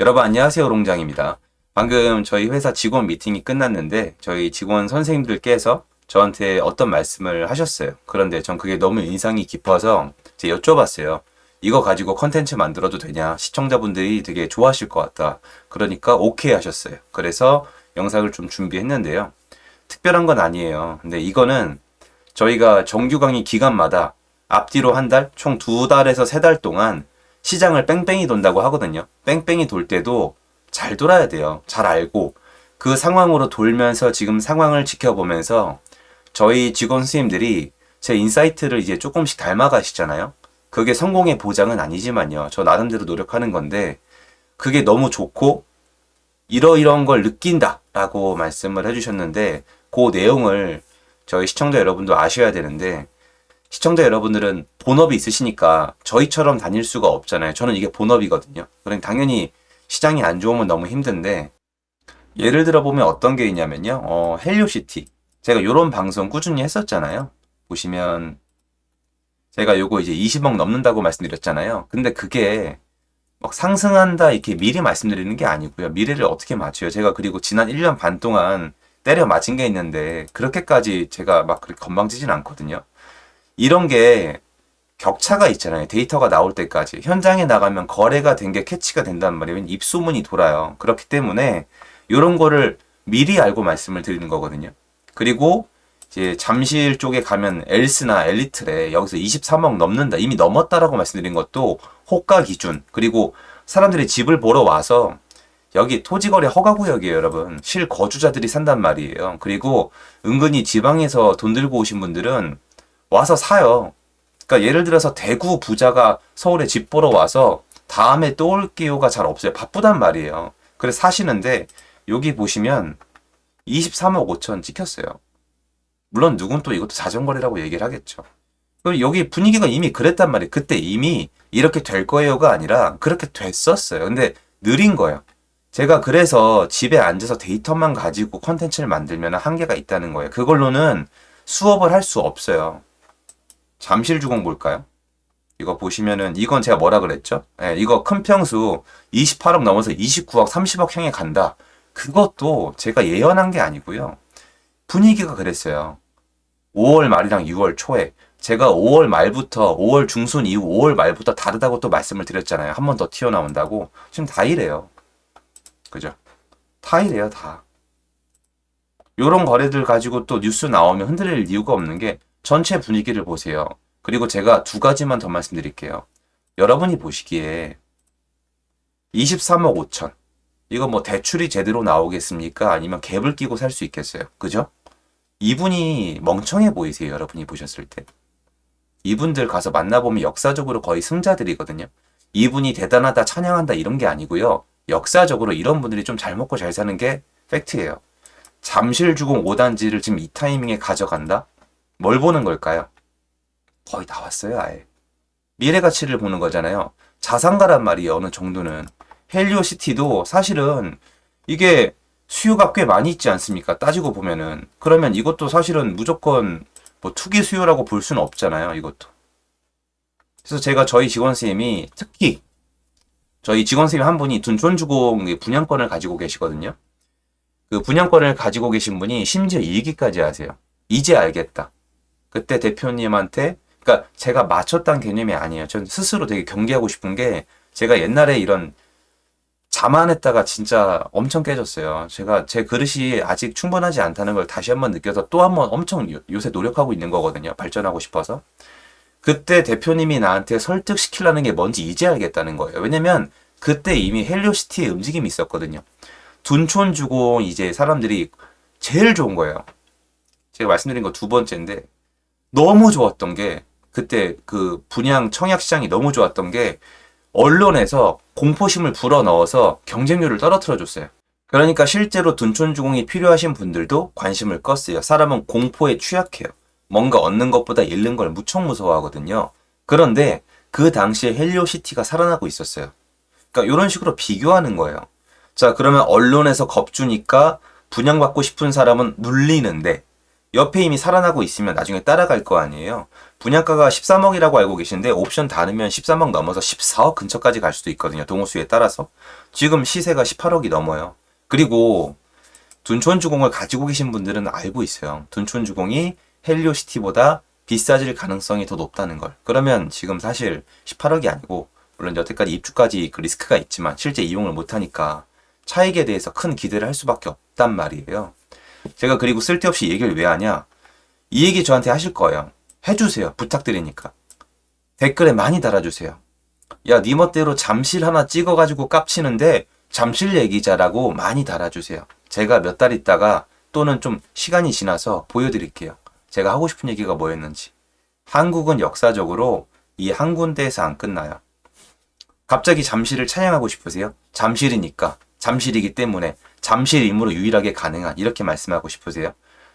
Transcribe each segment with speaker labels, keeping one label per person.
Speaker 1: 여러분 안녕하세요, 롱장입니다. 방금 저희 회사 직원 미팅이 끝났는데 저희 직원 선생님들께서 저한테 어떤 말씀을 하셨어요. 그런데 전 그게 너무 인상이 깊어서 제가 여쭤봤어요. 이거 가지고 컨텐츠 만들어도 되냐? 시청자분들이 되게 좋아하실 것 같다. 그러니까 오케이 하셨어요. 그래서 영상을 좀 준비했는데요. 특별한 건 아니에요. 근데 이거는 저희가 정규 강의 기간마다 앞뒤로 한 달, 총 두 달에서 세 달 동안 시장을 뺑뺑이 돈다고 하거든요. 뺑뺑이 돌 때도 잘 돌아야 돼요. 잘 알고 그 상황으로 돌면서 지금 상황을 지켜보면서 저희 직원 선생님들이 제 인사이트를 이제 조금씩 닮아가시잖아요. 그게 성공의 보장은 아니지만요. 저 나름대로 노력하는 건데 그게 너무 좋고 이러이러한 걸 느낀다라고 말씀을 해주셨는데 그 내용을 저희 시청자 여러분도 아셔야 되는데 시청자 여러분들은 본업이 있으시니까 저희처럼 다닐 수가 없잖아요. 저는 이게 본업이거든요. 그러니까 당연히 시장이 안 좋으면 너무 힘든데 예를 들어 보면 어떤 게 있냐면요. 헬리오시티. 제가 요런 방송 꾸준히 했었잖아요. 보시면 제가 요거 이제 20억 넘는다고 말씀드렸잖아요. 근데 그게 막 상승한다 이렇게 미리 말씀드리는 게 아니고요. 미래를 어떻게 맞춰요? 제가 그리고 지난 1년 반 동안 때려 맞은 게 있는데 그렇게까지 제가 막 그렇게 건방지진 않거든요. 이런 게 격차가 있잖아요. 데이터가 나올 때까지. 현장에 나가면 거래가 된 게 캐치가 된단 말이에요. 입소문이 돌아요. 그렇기 때문에 이런 거를 미리 알고 말씀을 드리는 거거든요. 그리고 이제 잠실 쪽에 가면 엘스나 엘리트래 여기서 23억 넘는다. 이미 넘었다라고 말씀드린 것도 호가 기준. 그리고 사람들이 집을 보러 와서 여기 토지거래 허가구역이에요, 여러분. 실거주자들이 산단 말이에요. 그리고 은근히 지방에서 돈 들고 오신 분들은 와서 사요. 그러니까 예를 들어서 대구 부자가 서울에 집 보러 와서 다음에 또 올게요가 잘 없어요. 바쁘단 말이에요. 그래서 사시는데 여기 보시면 23억 5천 찍혔어요. 물론 누군 또 이것도 자전거래라고 얘기를 하겠죠. 그리고 여기 분위기가 이미 그랬단 말이에요. 그때 이미 이렇게 될 거예요가 아니라 그렇게 됐었어요. 근데 느린 거예요. 제가 그래서 집에 앉아서 데이터만 가지고 컨텐츠를 만들면 한계가 있다는 거예요. 그걸로는 수업을 할 수 없어요. 잠실주공 볼까요? 이거 보시면은 이건 제가 뭐라 그랬죠? 예, 이거 큰 평수 28억 넘어서 29억, 30억 향해 간다. 그것도 제가 예언한 게 아니고요. 분위기가 그랬어요. 5월 말이랑 6월 초에 제가 5월 말부터 5월 중순 이후 5월 말부터 다르다고 또 말씀을 드렸잖아요. 한 번 더 튀어나온다고. 지금 다 이래요. 그죠? 다 이래요, 다. 요런 거래들 가지고 또 뉴스 나오면 흔들릴 이유가 없는 게 전체 분위기를 보세요. 그리고 제가 두 가지만 더 말씀드릴게요. 여러분이 보시기에 23억 5천. 이거 뭐 대출이 제대로 나오겠습니까? 아니면 갭을 끼고 살 수 있겠어요? 그죠? 이분이 멍청해 보이세요. 여러분이 보셨을 때. 이분들 가서 만나보면 역사적으로 거의 승자들이거든요. 이분이 대단하다, 찬양한다 이런 게 아니고요. 역사적으로 이런 분들이 좀 잘 먹고 잘 사는 게 팩트예요. 잠실주공 5단지를 지금 이 타이밍에 가져간다? 뭘 보는 걸까요? 거의 나왔어요, 아예. 미래 가치를 보는 거잖아요. 자산가란 말이에요, 어느 정도는. 헬리오시티도 사실은 이게 수요가 꽤 많이 있지 않습니까? 따지고 보면은. 그러면 이것도 사실은 무조건 뭐 투기 수요라고 볼 수는 없잖아요, 이것도. 그래서 제가 저희 직원 선생님이 특히 저희 직원 선생님 한 분이 둔촌주공 분양권을 가지고 계시거든요. 그 분양권을 가지고 계신 분이 심지어 이 얘기까지 하세요. 이제 알겠다. 그때 대표님한테, 그러니까 제가 맞췄다는 개념이 아니에요. 전 스스로 되게 경계하고 싶은 게 제가 옛날에 이런 자만했다가 진짜 엄청 깨졌어요. 제가 제 그릇이 아직 충분하지 않다는 걸 다시 한번 느껴서 또 한번 엄청 요새 노력하고 있는 거거든요. 발전하고 싶어서. 그때 대표님이 나한테 설득시키려는 게 뭔지 이제 알겠다는 거예요. 왜냐면 그때 이미 헬리오시티의 움직임이 있었거든요. 둔촌주공 이제 사람들이 제일 좋은 거예요. 제가 말씀드린 거 두 번째인데 너무 좋았던 게 그때 그 분양 청약 시장이 너무 좋았던 게 언론에서 공포심을 불어넣어서 경쟁률을 떨어뜨려 줬어요. 그러니까 실제로 둔촌주공이 필요하신 분들도 관심을 껐어요. 사람은 공포에 취약해요. 뭔가 얻는 것보다 잃는 걸 무척 무서워하거든요. 그런데 그 당시에 헬리오시티가 살아나고 있었어요. 그러니까 이런 식으로 비교하는 거예요. 자, 그러면 언론에서 겁주니까 분양받고 싶은 사람은 눌리는데 옆에 이미 살아나고 있으면 나중에 따라갈 거 아니에요. 분양가가 13억이라고 알고 계신데 옵션 다 넣으면 13억 넘어서 14억 근처까지 갈 수도 있거든요. 동호수에 따라서. 지금 시세가 18억이 넘어요. 그리고 둔촌주공을 가지고 계신 분들은 알고 있어요. 둔촌주공이 헬리오시티보다 비싸질 가능성이 더 높다는 걸. 그러면 지금 사실 18억이 아니고 물론 여태까지 입주까지 그 리스크가 있지만 실제 이용을 못하니까 차익에 대해서 큰 기대를 할 수밖에 없단 말이에요. 제가 그리고 쓸데없이 얘기를 왜 하냐? 이 얘기 저한테 하실 거예요. 해주세요. 부탁드리니까. 댓글에 많이 달아주세요. 야, 네 멋대로 잠실 하나 찍어가지고 깝치는데 잠실 얘기자라고 많이 달아주세요. 제가 몇 달 있다가 또는 좀 시간이 지나서 보여드릴게요. 제가 하고 싶은 얘기가 뭐였는지. 한국은 역사적으로 이 한 군데에서 안 끝나요. 갑자기 잠실을 찬양하고 싶으세요? 잠실이니까. 잠실이기 때문에 잠실임으로 유일하게 가능한 이렇게 말씀하고 싶으세요?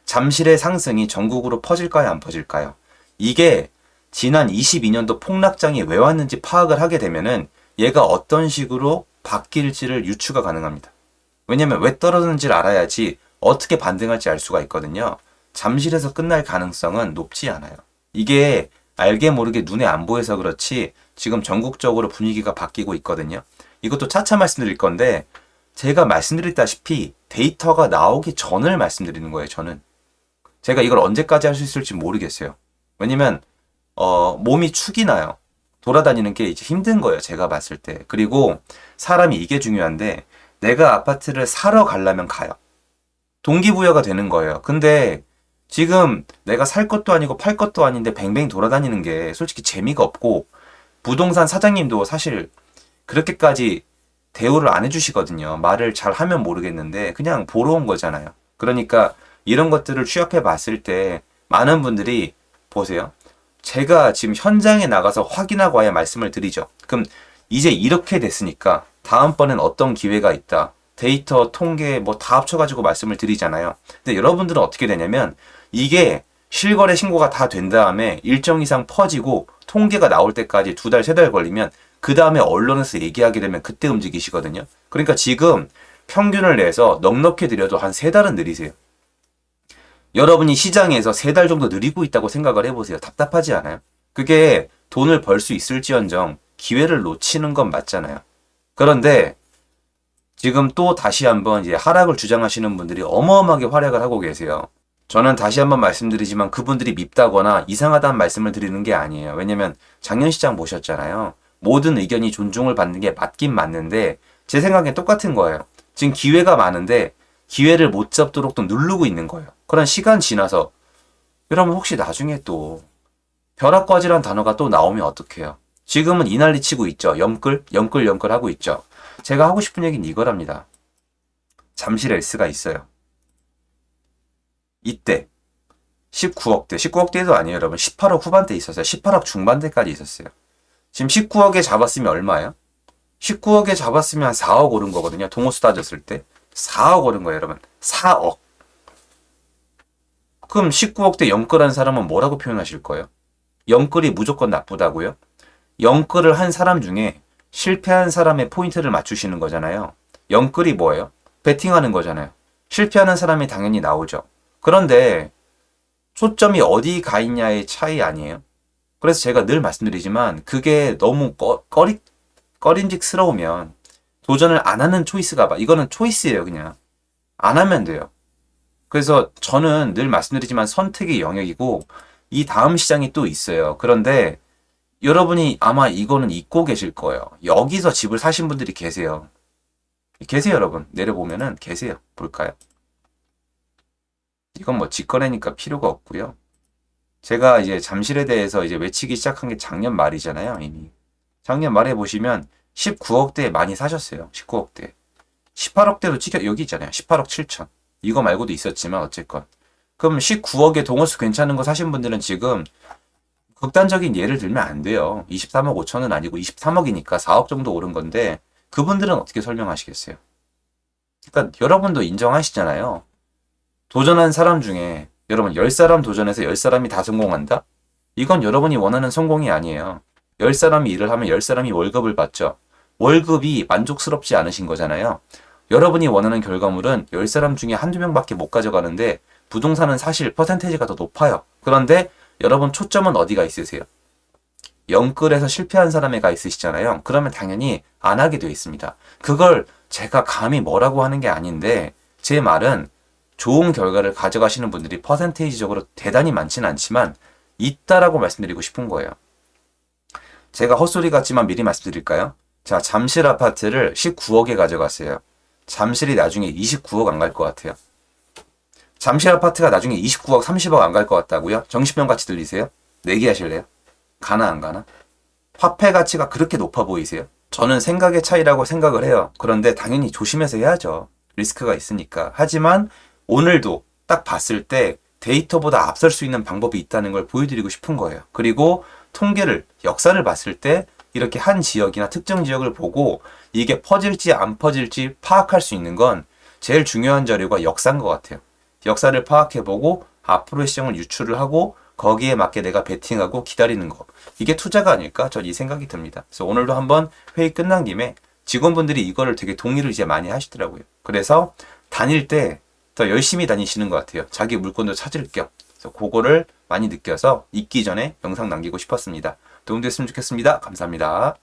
Speaker 1: 잠실의 상승이 전국으로 퍼질까요? 안 퍼질까요? 이게 지난 22년도 폭락장이 왜 왔는지 파악을 하게 되면은 얘가 어떤 식으로 바뀔지를 유추가 가능합니다. 왜냐면 왜 떨어졌는지를 알아야지 어떻게 반등할지 알 수가 있거든요. 잠실에서 끝날 가능성은 높지 않아요. 이게 알게 모르게 눈에 안 보여서 그렇지 지금 전국적으로 분위기가 바뀌고 있거든요. 이것도 차차 말씀드릴 건데 제가 말씀드렸다시피 데이터가 나오기 전을 말씀드리는 거예요. 저는. 제가 이걸 언제까지 할 수 있을지 모르겠어요. 왜냐면 몸이 축이 나요. 돌아다니는 게 이제 힘든 거예요. 제가 봤을 때. 그리고 사람이 이게 중요한데 내가 아파트를 사러 가려면 가요. 동기부여가 되는 거예요. 근데 지금 내가 살 것도 아니고 팔 것도 아닌데 뱅뱅 돌아다니는 게 솔직히 재미가 없고 부동산 사장님도 사실 그렇게까지 대우를 안 해주시거든요. 말을 잘 하면 모르겠는데 그냥 보러 온 거잖아요. 그러니까 이런 것들을 취합해 봤을 때 많은 분들이 보세요. 제가 지금 현장에 나가서 확인하고 와야 말씀을 드리죠. 그럼 이제 이렇게 됐으니까 다음번엔 어떤 기회가 있다. 데이터, 통계 뭐 다 합쳐가지고 말씀을 드리잖아요. 근데 여러분들은 어떻게 되냐면 이게 실거래 신고가 다 된 다음에 일정 이상 퍼지고 통계가 나올 때까지 2달, 3달 걸리면 그 다음에 언론에서 얘기하게 되면 그때 움직이시거든요. 그러니까 지금 평균을 내서 넉넉히 드려도 한 3달은 느리세요. 여러분이 시장에서 3달 정도 느리고 있다고 생각을 해보세요. 답답하지 않아요? 그게 돈을 벌 수 있을지언정 기회를 놓치는 건 맞잖아요. 그런데 지금 또 다시 한번 이제 하락을 주장하시는 분들이 어마어마하게 활약을 하고 계세요. 저는 다시 한번 말씀드리지만 그분들이 밉다거나 이상하다는 말씀을 드리는 게 아니에요. 왜냐면 작년 시장 보셨잖아요. 모든 의견이 존중을 받는 게 맞긴 맞는데 제 생각엔 똑같은 거예요. 지금 기회가 많은데 기회를 못 잡도록 또 누르고 있는 거예요. 그런 시간 지나서 여러분 혹시 나중에 또 벼락과지란 단어가 또 나오면 어떡해요? 지금은 이 난리 치고 있죠. 영끌 하고 있죠. 제가 하고 싶은 얘기는 이거랍니다. 잠실 S가 있어요. 이때 19억대, 19억대도 아니에요 여러분. 18억 후반대 있었어요. 18억 중반대까지 있었어요. 지금 19억에 잡았으면 얼마예요? 19억에 잡았으면 한 4억 오른 거거든요. 동호수 따졌을 때. 4억 오른 거예요 여러분. 4억. 그럼 19억대 영끌한 사람은 뭐라고 표현하실 거예요? 영끌이 무조건 나쁘다고요? 영끌을 한 사람 중에 실패한 사람의 포인트를 맞추시는 거잖아요. 영끌이 뭐예요? 베팅하는 거잖아요. 실패하는 사람이 당연히 나오죠. 그런데 초점이 어디 가 있냐의 차이 아니에요? 그래서 제가 늘 말씀드리지만 그게 너무 꺼림직스러우면 도전을 안 하는 초이스가 봐. 이거는 초이스예요 그냥. 안 하면 돼요. 그래서 저는 늘 말씀드리지만 선택의 영역이고 이 다음 시장이 또 있어요. 그런데 여러분이 아마 이거는 잊고 계실 거예요. 여기서 집을 사신 분들이 계세요. 계세요 여러분. 내려보면은 계세요. 볼까요? 이건 뭐 직거래니까 필요가 없고요. 제가 이제 잠실에 대해서 이제 외치기 시작한 게 작년 말이잖아요, 이미. 작년 말에 보시면 19억대에 많이 사셨어요. 19억대. 18억대도 찍혀, 여기 있잖아요. 18억 7천. 이거 말고도 있었지만 어쨌건. 그럼 19억에 동호수 괜찮은 거 사신 분들은 지금 극단적인 예를 들면 안 돼요. 23억 5천은 아니고 23억이니까 4억 정도 오른 건데 그분들은 어떻게 설명하시겠어요? 그러니까 여러분도 인정하시잖아요. 도전한 사람 중에 여러분 10사람 도전해서 10사람이 다 성공한다? 이건 여러분이 원하는 성공이 아니에요. 10사람이 일을 하면 10사람이 월급을 받죠. 월급이 만족스럽지 않으신 거잖아요. 여러분이 원하는 결과물은 10사람 중에 한두 명밖에 못 가져가는데 부동산은 사실 퍼센테이지가 더 높아요. 그런데 여러분 초점은 어디가 있으세요? 영끌에서 실패한 사람에 가 있으시잖아요. 그러면 당연히 안 하게 되어 있습니다. 그걸 제가 감히 뭐라고 하는 게 아닌데 제 말은 좋은 결과를 가져가시는 분들이 퍼센테이지적으로 대단히 많지는 않지만 있다라고 말씀드리고 싶은 거예요. 제가 헛소리 같지만 미리 말씀드릴까요? 자, 잠실 아파트를 19억에 가져갔어요. 잠실이 나중에 29억 안 갈 것 같아요. 잠실 아파트가 나중에 29억, 30억 안 갈 것 같다고요? 정신병 같이 들리세요? 내기하실래요? 가나 안 가나? 화폐 가치가 그렇게 높아 보이세요? 저는 생각의 차이라고 생각을 해요. 그런데 당연히 조심해서 해야죠. 리스크가 있으니까. 하지만 오늘도 딱 봤을 때 데이터보다 앞설 수 있는 방법이 있다는 걸 보여드리고 싶은 거예요. 그리고 통계를, 역사를 봤을 때 이렇게 한 지역이나 특정 지역을 보고 이게 퍼질지 안 퍼질지 파악할 수 있는 건 제일 중요한 자료가 역사인 것 같아요. 역사를 파악해보고 앞으로의 시장을 유출을 하고 거기에 맞게 내가 베팅하고 기다리는 거. 이게 투자가 아닐까? 전 이 생각이 듭니다. 그래서 오늘도 한번 회의 끝난 김에 직원분들이 이거를 되게 동의를 이제 많이 하시더라고요. 그래서 다닐 때 더 열심히 다니시는 것 같아요. 자기 물건도 찾을 겸. 그래서 그거를 많이 느껴서 잊기 전에 영상 남기고 싶었습니다. 도움됐으면 좋겠습니다. 감사합니다.